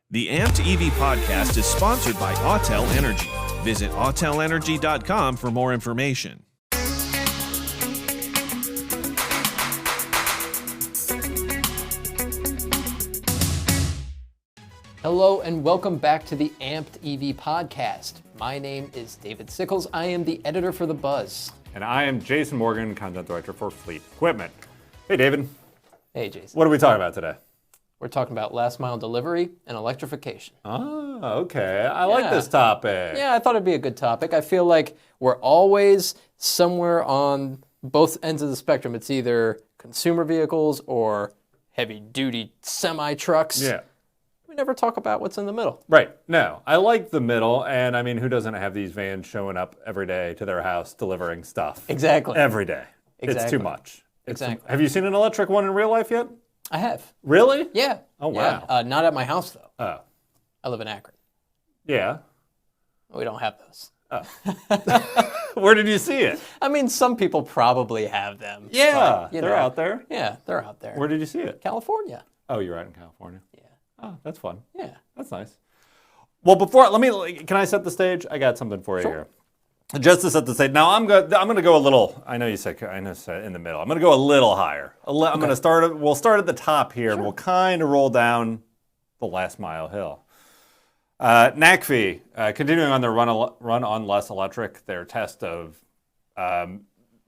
The Amped EV podcast is sponsored by Autel Energy. Visit autelenergy.com for more information. Hello and welcome back to the Amped EV podcast. My name is David Sickles. I am the editor for The Buzz. And I am Jason Morgan, content director for Fleet Equipment. Hey, David. Hey, Jason. What are we talking about today? We're talking about last mile delivery and electrification. Oh, okay. I like this topic. Yeah, I thought it'd be a good topic. I feel like we're always somewhere on both ends of the spectrum. It's either consumer vehicles or heavy-duty semi-trucks. Yeah. We never talk about what's in the middle. Right. No, I like the middle, and I mean, who doesn't have these vans showing up every day to their house delivering stuff? Exactly. Every day. Exactly. It's too much. Exactly. Have you seen an electric one in real life yet? I have. Really? Yeah. Oh, wow. Yeah. Not at my house, though. Oh. I live in Akron. Yeah. We don't have those. Oh. Where did you see it? I mean, some people probably have them. Yeah, but, they're out there. Yeah, they're out there. Where did you see it? California. Oh, you're out in California. Yeah. Oh, that's fun. Yeah. That's nice. Well, can I set the stage? I got something for you here. Just to set the stage. Now, I'm going to go a little, I know you said in the middle. I'm going to go a little higher. I'm going to we'll start at the top here, and we'll kind of roll down the last mile hill. NACFE, continuing on their run on less electric, their test of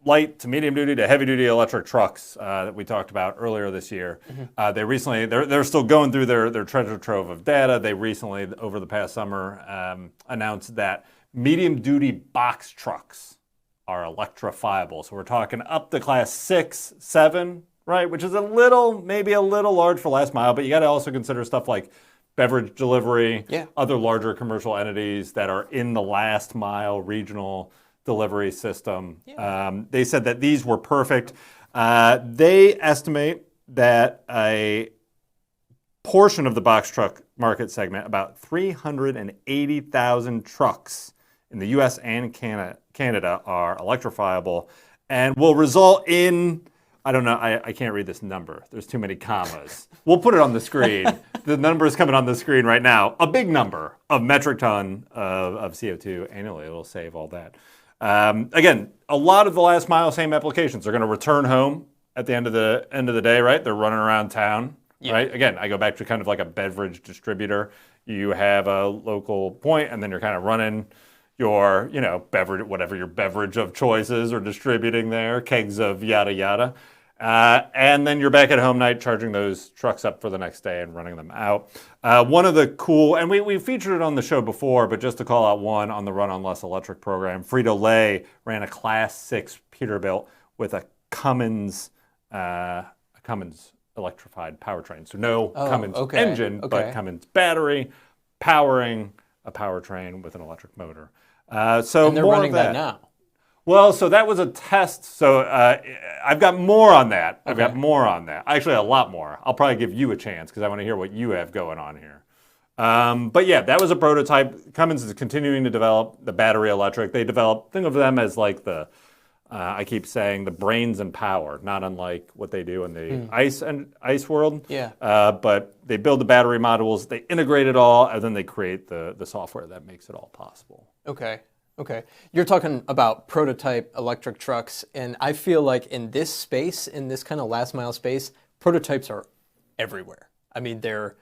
light to medium duty to heavy duty electric trucks that we talked about earlier this year. Mm-hmm. They're still going through their treasure trove of data. They recently, over the past summer, announced that medium duty box trucks are electrifiable. So we're talking up to class 6, 7, right? Which is maybe a little large for last mile, but you got to also consider stuff like beverage delivery, other larger commercial entities that are in the last mile regional delivery system. Yeah. They said that these were perfect. They estimate that a portion of the box truck market segment, about 380,000 trucks in the U.S. and Canada are electrifiable and will result in, I don't know, I can't read this number. There's too many commas. We'll put it on the screen. The number is coming on the screen right now. A big number of metric ton of CO2 annually. It'll save all that. Again, a lot of the last mile same applications are going to return home at the end of the day, right? They're running around town, right? Again, I go back to kind of like a beverage distributor. You have a local point, and then you're kind of running your, beverage, whatever your beverage of choice is, or distributing there, kegs of yada yada. And then you're back at home night charging those trucks up for the next day and running them out. One of the cool, and we featured it on the show before, but just to call out one on the Run on Less Electric program, Frito-Lay ran a Class 6 Peterbilt with a Cummins electrified powertrain. So no Cummins engine, but Cummins battery powering a powertrain with an electric motor. And they're running that now. Well, so that was a test. So I've got more on that. Actually, a lot more. I'll probably give you a chance because I want to hear what you have going on here. But yeah, that was a prototype. Cummins is continuing to develop the battery electric. Think of them as like I keep saying the brains and power, not unlike what they do in the ice world. Yeah. But they build the battery modules, they integrate it all, and then they create the software that makes it all possible. Okay. You're talking about prototype electric trucks, and I feel like in this space, in this kind of last mile space, prototypes are everywhere. I mean, they're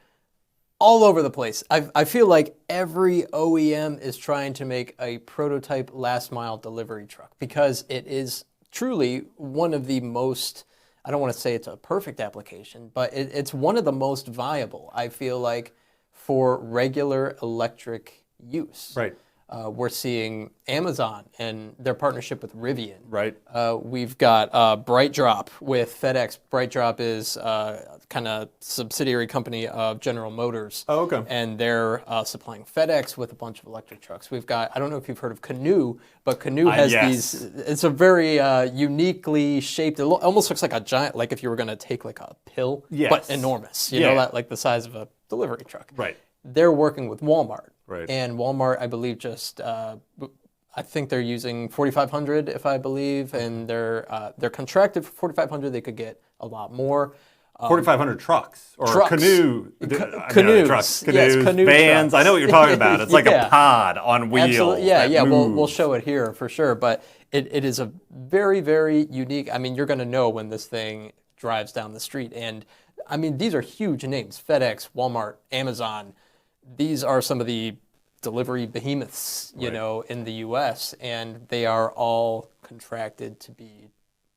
all over the place. I feel like every OEM is trying to make a prototype last mile delivery truck because it is truly one of the most, I don't want to say it's a perfect application, but it's one of the most viable, I feel like, for regular electric use. Right. We're seeing Amazon and their partnership with Rivian. Right. We've got BrightDrop with FedEx. BrightDrop is kind of subsidiary company of General Motors. Oh, okay. And they're supplying FedEx with a bunch of electric trucks. We've got, I don't know if you've heard of Canoe, but Canoe has these, it's a very uniquely shaped, it almost looks like a giant, like if you were going to take like a pill, but enormous, you know, that like the size of a delivery truck. Right. They're working with Walmart. Right. And Walmart, I believe, I think they're using 4,500, if I believe, and they're contracted for 4,500. They could get a lot more. 4,500 trucks or Trucks. canoes, Canoes. Yes, canoe vans. trucks. I know what you're talking about. It's like Yeah. a pod on wheels. Absolutely. Yeah, that We'll moves. show it here for sure, but it is a very, very unique. I mean, you're going to know when this thing drives down the street, and I mean, these are huge names: FedEx, Walmart, Amazon. These are some of the delivery behemoths, you know, in the U.S., and they are all contracted to be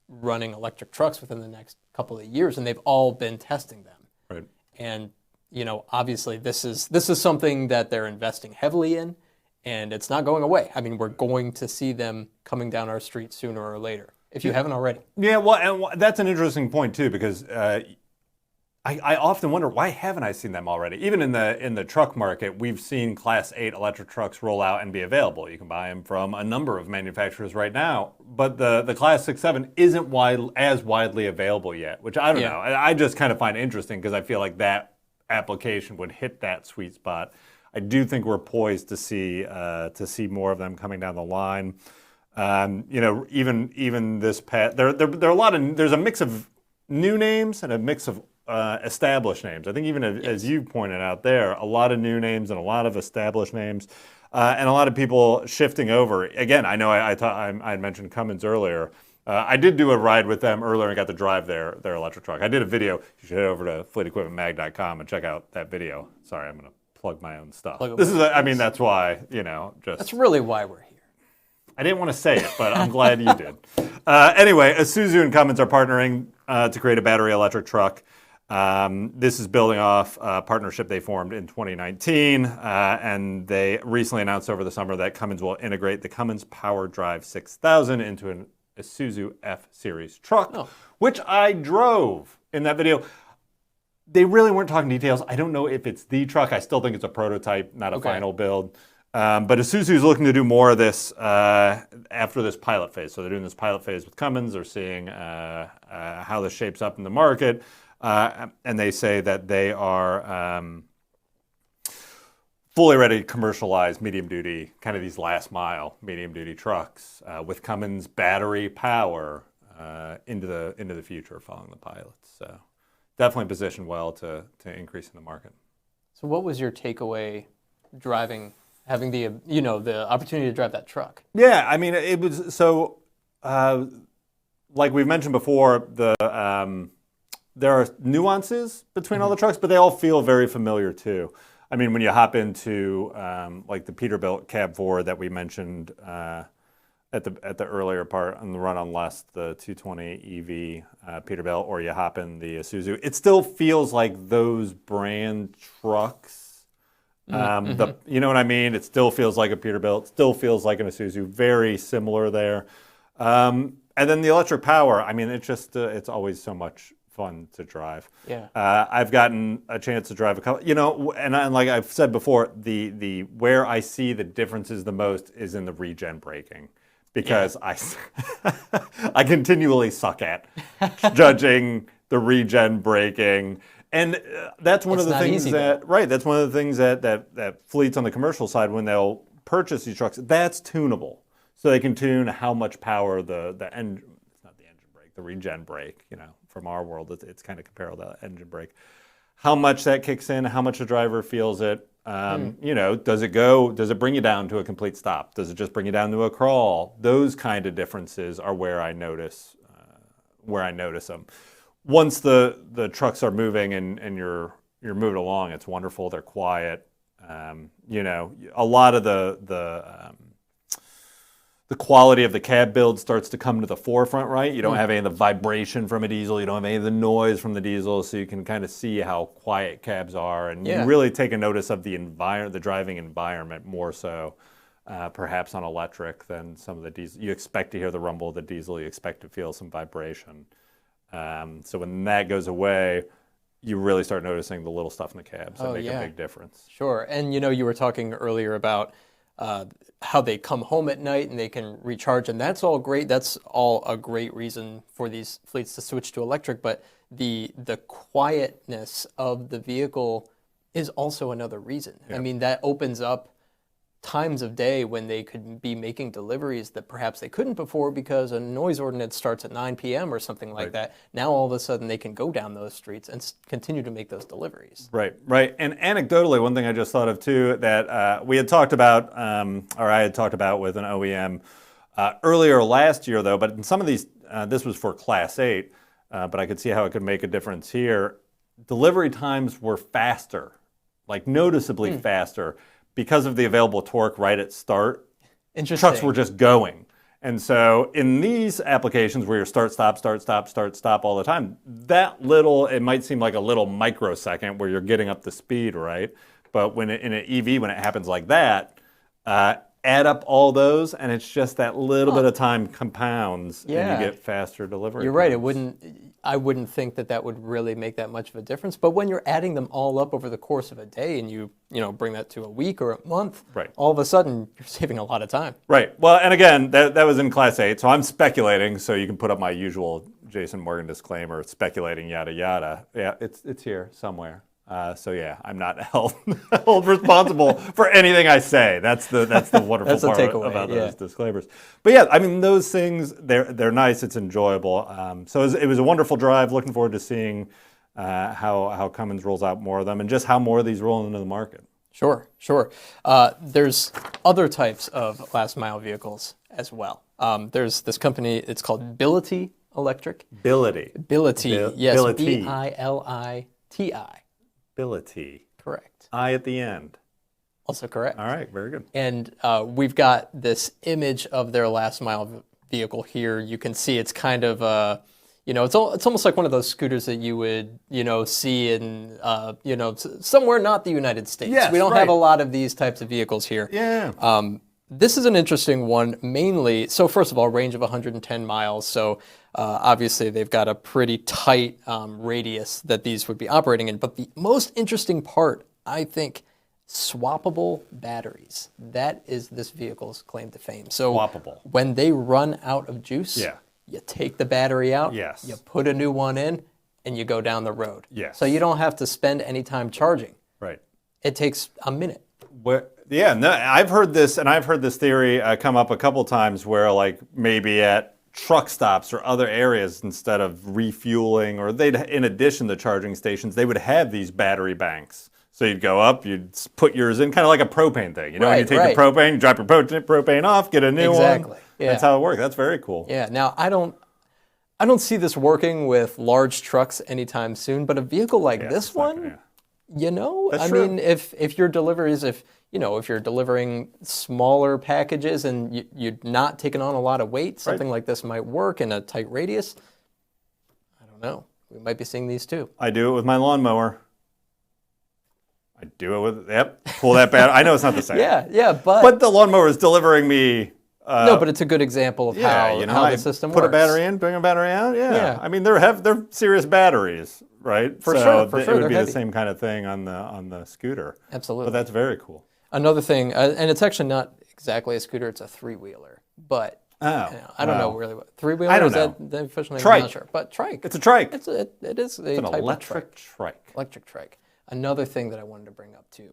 running electric trucks within the next couple of years, and they've all been testing them. Right. And you know, obviously, this is something that they're investing heavily in, and it's not going away. I mean, we're going to see them coming down our street sooner or later, if you haven't already. Yeah, well, and that's an interesting point too, because I often wonder, why haven't I seen them already? Even in the truck market, we've seen Class 8 electric trucks roll out and be available. You can buy them from a number of manufacturers right now, but the Class 6, 7 isn't as widely available yet, which I don't know. I just kind of find interesting because I feel like that application would hit that sweet spot. I do think we're poised to see more of them coming down the line. You know, even this past there are a lot of there's a mix of new names and a mix of established names. I think even as you pointed out there, a lot of new names and a lot of established names, and a lot of people shifting over. Again, I know I had mentioned Cummins earlier. I did do a ride with them earlier and got to drive their electric truck. I did a video. You should head over to fleetequipmentmag.com and check out that video. Sorry, I'm going to plug my own stuff. I mean, that's why, you know, That's really why we're here. I didn't want to say it, but I'm glad you did. Anyway, Isuzu and Cummins are partnering to create a battery electric truck. This is building off a partnership they formed in 2019, and they recently announced over the summer that Cummins will integrate the Cummins Power Drive 6000 into an Isuzu F-Series truck, which I drove in that video. They really weren't talking details. I don't know if it's the truck. I still think it's a prototype, not a final build. But Isuzu is looking to do more of this after this pilot phase. So they're doing this pilot phase with Cummins. They're seeing how this shapes up in the market. And they say that they are fully ready to commercialize medium-duty, kind of these last-mile medium-duty trucks with Cummins battery power into the future following the pilots. So definitely positioned well to increase in the market. So what was your takeaway having the opportunity to drive that truck? Yeah, I mean, it was so, like we've mentioned before, there are nuances between all the trucks, but they all feel very familiar too. I mean, when you hop into like the Peterbilt Cab 4 that we mentioned at the earlier part on the Run on Less, the 220 EV Peterbilt, or you hop in the Isuzu, it still feels like those brand trucks. You know what I mean? It still feels like a Peterbilt, still feels like an Isuzu, very similar there. And then the electric power, I mean, it's just, it's always so much fun to drive. Yeah. I've gotten a chance to drive a couple, you know, and like I've said before, the where I see the differences the most is in the regen braking, because I continually suck at judging the regen braking. And that's one of the things that's one of the things that fleets on the commercial side, when they'll purchase these trucks, that's tunable. So they can tune how much power the engine, it's not the engine brake, the regen brake, you know, from our world, it's kind of comparable to engine brake. How much that kicks in, how much the driver feels it, you know, does it bring you down to a complete stop? Does it just bring you down to a crawl? Those kind of differences are where I notice them. Once the trucks are moving and you're moving along, it's wonderful. They're quiet. You know, a lot of the quality of the cab build starts to come to the forefront, right? You don't have any of the vibration from a diesel. You don't have any of the noise from the diesel, so you can kind of see how quiet cabs are, and you really take a notice of the driving environment more so, perhaps on electric than some of the diesel. You expect to hear the rumble of the diesel. You expect to feel some vibration. So when that goes away, you really start noticing the little stuff in the cabs that make a big difference. Sure. And, you know, you were talking earlier about how they come home at night and they can recharge, and that's all great. That's all a great reason for these fleets to switch to electric, but the quietness of the vehicle is also another reason. I mean, that opens up times of day when they could be making deliveries that perhaps they couldn't before because a noise ordinance starts at 9 p.m. or something like that. Now all of a sudden they can go down those streets and continue to make those deliveries. Right, right. And anecdotally, one thing I just thought of too that we had talked about, or I had talked about with an OEM earlier last year though, but in some of these, this was for Class 8, but I could see how it could make a difference here. Delivery times were faster, like noticeably faster, because of the available torque right at start. Interesting. Trucks were just going. And so in these applications where you're start, stop all the time, that little, it might seem like a little microsecond where you're getting up to speed, right? But when in an EV, when it happens like that, add up all those, and it's just that little bit of time compounds, and you get faster delivery. You're right. I wouldn't think that would really make that much of a difference. But when you're adding them all up over the course of a day, and you bring that to a week or a month, all of a sudden you're saving a lot of time. Right. Well, and again, that was in Class 8, so I'm speculating. So you can put up my usual Jason Morgan disclaimer, speculating, yada yada. Yeah, it's here somewhere. So yeah, I'm not held responsible for anything I say. That's the wonderful That's part about those disclaimers. But yeah, I mean those things they're nice. It's enjoyable. So it was a wonderful drive. Looking forward to seeing how Cummins rolls out more of them and just how more of these roll into the market. Sure. There's other types of last mile vehicles as well. There's this company. It's called Bility Electric. Bility. Yes. Bility. Biliti. Bility. Correct. I at the end. Also correct. All right, very good. And we've got this image of their last mile vehicle here. You can see it's kind of, it's almost like one of those scooters that you would, see in, somewhere not the United States. Yes, we don't have a lot of these types of vehicles here. Yeah. This is an interesting one, mainly. So first of all, range of 110 miles. So obviously they've got a pretty tight radius that these would be operating in. But the most interesting part, I think, swappable batteries. That is this vehicle's claim to fame. So swappable. When they run out of juice, you take the battery out, you put a new one in, and you go down the road. Yes. So you don't have to spend any time charging. Right. It takes a minute. Yeah, no, I've heard this, and I've heard this theory come up a couple times where, like, maybe at truck stops or other areas, instead of refueling, or in addition to charging stations, they would have these battery banks. So you'd go up, you'd put yours in, kind of like a propane thing. When you take the propane, you drop your propane off, get a new one. Exactly. Yeah. That's how it works. That's very cool. Yeah. Now I don't see this working with large trucks anytime soon, but a vehicle like this one. That's true. Mean, if your deliveries, if you're delivering smaller packages and you're not taking on a lot of weight, something like this might work in a tight radius. I don't know. We might be seeing these too. I do it with my lawnmower. I do it with, pull that battery. I know it's not the same. But the lawnmower is delivering me. No, but it's a good example of how the system works. Put a battery in, bring a battery out. Yeah. I mean, they're serious batteries, right? For sure. It would be the same kind of thing on the scooter. Absolutely. But that's very cool. Another thing, and it's actually not exactly a scooter; it's a three-wheeler. But I don't know really what three-wheeler. I don't is know. That the official name? Trike. I'm not sure. But trike. It's a trike. It is a an type electric of trike. Electric trike. Another thing that I wanted to bring up too.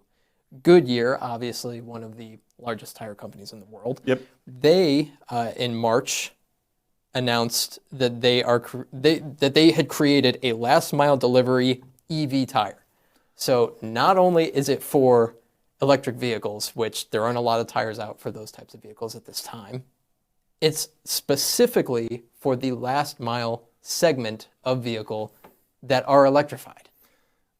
Goodyear, obviously one of the largest tire companies in the world. Yep. They in March announced that they had created a last mile delivery EV tire. So not only is it for electric vehicles, which there aren't a lot of tires out for those types of vehicles at this time, it's specifically for the last mile segment of vehicle that are electrified.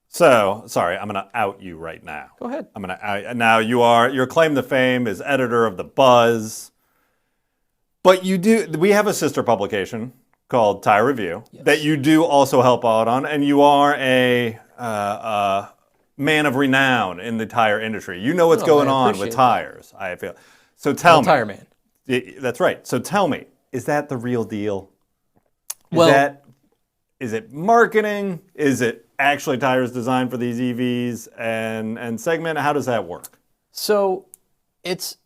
So, sorry, I'm going to out you right now. Go ahead. I'm going to out now. Your claim to fame is editor of the Buzz, but we have a sister publication called Tire Review that you do also help out on, and you are a man of renown in the tire industry. You know what's going on with tires, I feel. So tell me. Tire man. That's right. So tell me, is that the real deal? Is it marketing? Is it actually tires designed for these EVs and segment? How does that work? So it's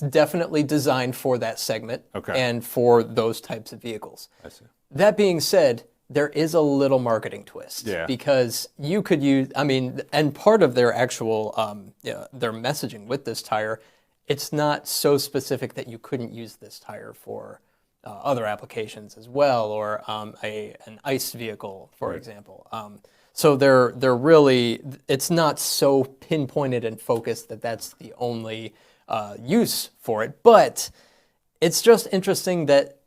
definitely designed for that segment and for those types of vehicles. I see. That being said, there is a little marketing twist because you could use, and part of their actual, their messaging with this tire it's not so specific that you couldn't use this tire for other applications as well, or an ICE vehicle, for example. So they're really, it's not so pinpointed and focused that that's the only use for it. But it's just interesting that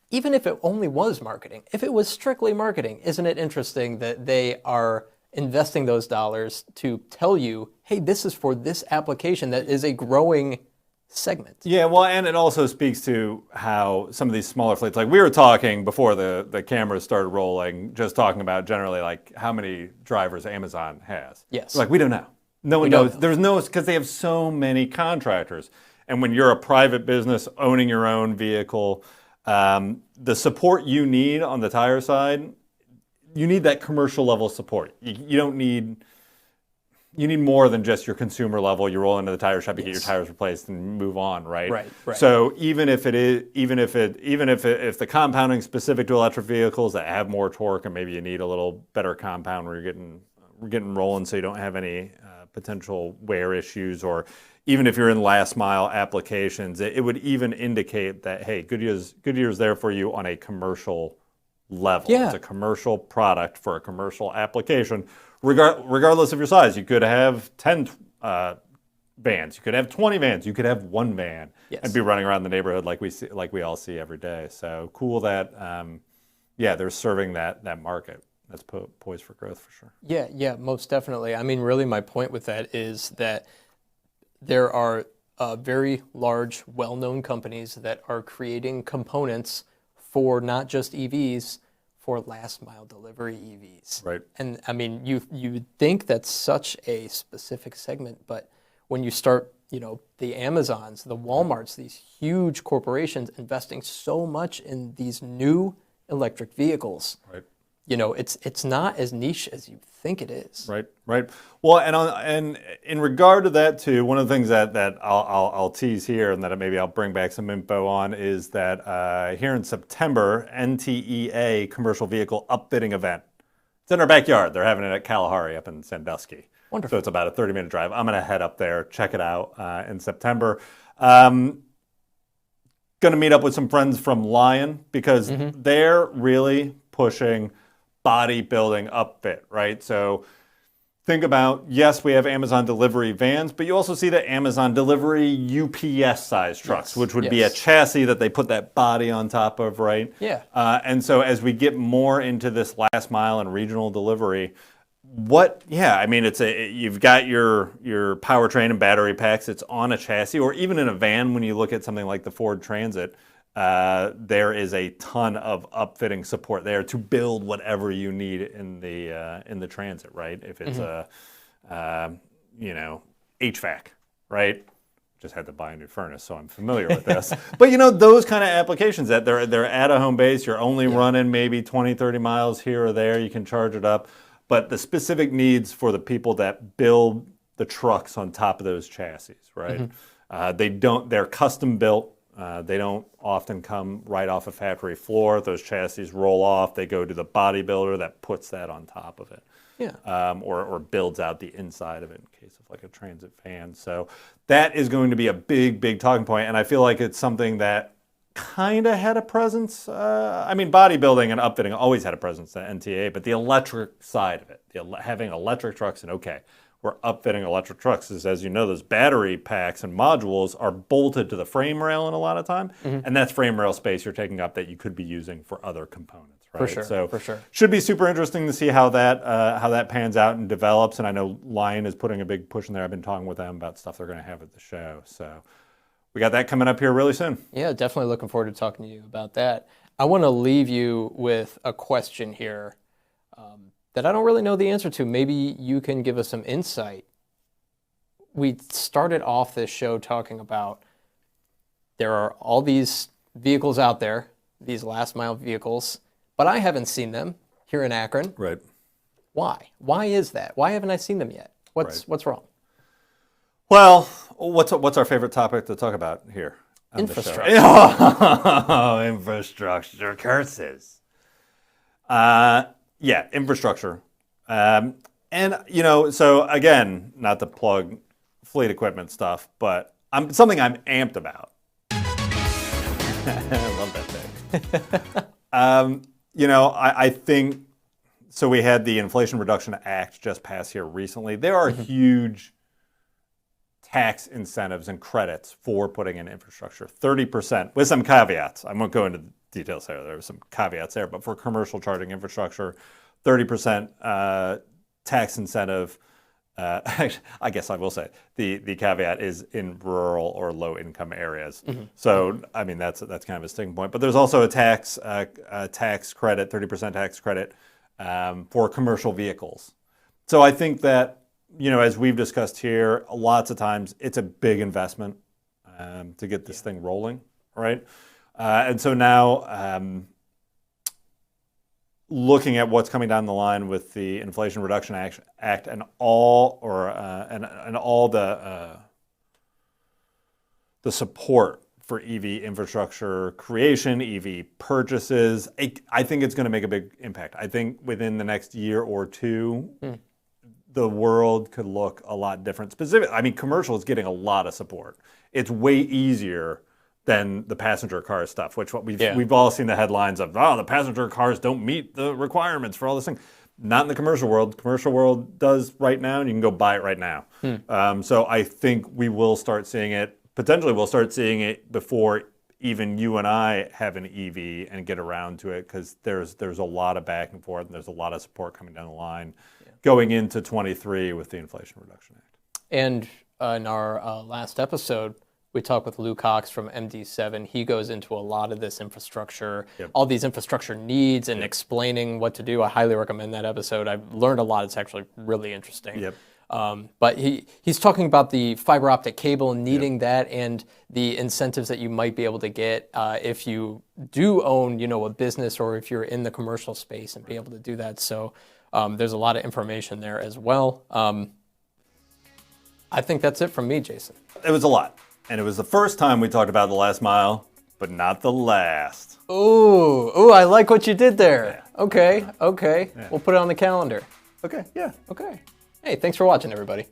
even if it only was marketing, if it was strictly marketing, isn't it interesting that they are investing those dollars to tell you, hey, this is for this application that is a growing segment. Yeah, well, and it also speaks to how some of these smaller fleets, like we were talking before the cameras started rolling, just talking about generally like how many drivers Amazon has. Yes. Like we don't know. No one knows. There's no, because they have so many contractors. And when you're a private business owning your own vehicle, the support you need on the tire side, you need that commercial level support. You don't need... You need more than just your consumer level. You roll into the tire shop, you get your tires replaced, and move on, right? Right. So even if the compounding specific to electric vehicles that have more torque, and maybe you need a little better compound where you're getting rolling, so you don't have any potential wear issues, or even if you're in last mile applications, it would even indicate that hey, Goodyear's there for you on a commercial level. Yeah. It's a commercial product for a commercial application. Regardless of your size, you could have 10 vans, you could have 20 vans, you could have one van, and be running around the neighborhood like we all see every day. So cool that they're serving that market. That's poised for growth for sure. Yeah, most definitely. I mean, really, my point with that is that there are very large, well-known companies that are creating components for not just EVs, for last mile delivery EVs. Right. And I mean, you would think that's such a specific segment, but when you start, the Amazons, the Walmarts, these huge corporations investing so much in these new electric vehicles, right. It's not as niche as you think it is. Right. Well, and in regard to that too, one of the things that I'll tease here, and that maybe I'll bring back some info on, is that here in September, NTEA commercial vehicle upfitting event. It's in our backyard. They're having it at Kalahari up in Sandusky. Wonderful. So it's about a 30-minute drive. I'm going to head up there, check it out in September. Going to meet up with some friends from Lion, because they're really pushing bodybuilding upfit, right? So think about, yes, we have Amazon delivery vans, but you also see the Amazon delivery UPS size trucks, which would be a chassis that they put that body on top of, right? Yeah. And so as we get more into this last mile and regional delivery, you've got your powertrain and battery packs, it's on a chassis, or even in a van. When you look at something like the Ford Transit, there is a ton of upfitting support there to build whatever you need in the Transit, right? If it's HVAC, right? Just had to buy a new furnace, so I'm familiar with this. But those kind of applications that they're at a home base, you're only running maybe 20, 30 miles here or there, you can charge it up. But the specific needs for the people that build the trucks on top of those chassis, right? They're custom built. They don't often come right off a factory floor. Those chassis roll off. They go to the bodybuilder that puts that on top of it. Yeah. Or builds out the inside of it in case of like a Transit van. So that is going to be a big, big talking point. And I feel like it's something that kind of had a presence. Bodybuilding and upfitting always had a presence at NTA, but the electric side of it, having electric trucks, and we're upfitting electric trucks, is, as you know, those battery packs and modules are bolted to the frame rail in a lot of time, and that's frame rail space you're taking up that you could be using for other components, right? For sure. Should be super interesting to see how that pans out and develops. And I know Lion is putting a big push in there. I've been talking with them about stuff they're going to have at the show. So we got that coming up here really soon. Yeah, definitely looking forward to talking to you about that. I want to leave you with a question here that I don't really know the answer to. Maybe you can give us some insight. We started off this show talking about there are all these vehicles out there, these last mile vehicles, but I haven't seen them here in Akron. Right. Why? Why is that? Why haven't I seen them yet? What's wrong? Well, what's our favorite topic to talk about here? Infrastructure. Infrastructure curses. Infrastructure. So again, not to plug fleet equipment stuff, but something I'm amped about. I love that thing. I think, so we had the Inflation Reduction Act just passed here recently. There are huge tax incentives and credits for putting in infrastructure. 30%, with some caveats. I won't go into the details there. There are some caveats there. But for commercial charging infrastructure, 30% tax incentive. I guess I will say the caveat is in rural or low income areas. So I mean that's kind of a sticking point. But there's also a tax credit, 30% tax credit for commercial vehicles. So I think that as we've discussed here, lots of times it's a big investment to get this thing rolling, right? And so now. Looking at what's coming down the line with the Inflation Reduction Act and all the support for EV infrastructure creation, EV purchases, I think it's going to make a big impact. I think within the next year or two, the world could look a lot different. Specifically, I mean, commercial is getting a lot of support. It's way easier than the passenger car stuff, which we've all seen the headlines of, the passenger cars don't meet the requirements for all this thing. Not in the commercial world. The commercial world does right now, and you can go buy it right now. So I think we will start seeing it. Potentially we'll start seeing it before even you and I have an EV and get around to it, because there's a lot of back and forth, and there's a lot of support coming down the line going into 23 with the Inflation Reduction Act. And in our last episode, we talked with Lou Cox from MD7. He goes into a lot of this infrastructure, all these infrastructure needs, and explaining what to do. I highly recommend that episode. I've learned a lot. It's actually really interesting. But he's talking about the fiber optic cable and needing that, and the incentives that you might be able to get if you do own, a business, or if you're in the commercial space and be able to do that. So there's a lot of information there as well. I think that's it from me, Jason. It was a lot. And it was the first time we talked about the last mile, but not the last. Ooh, I like what you did there. Okay. We'll put it on the calendar. Okay, Okay. Hey, thanks for watching, everybody.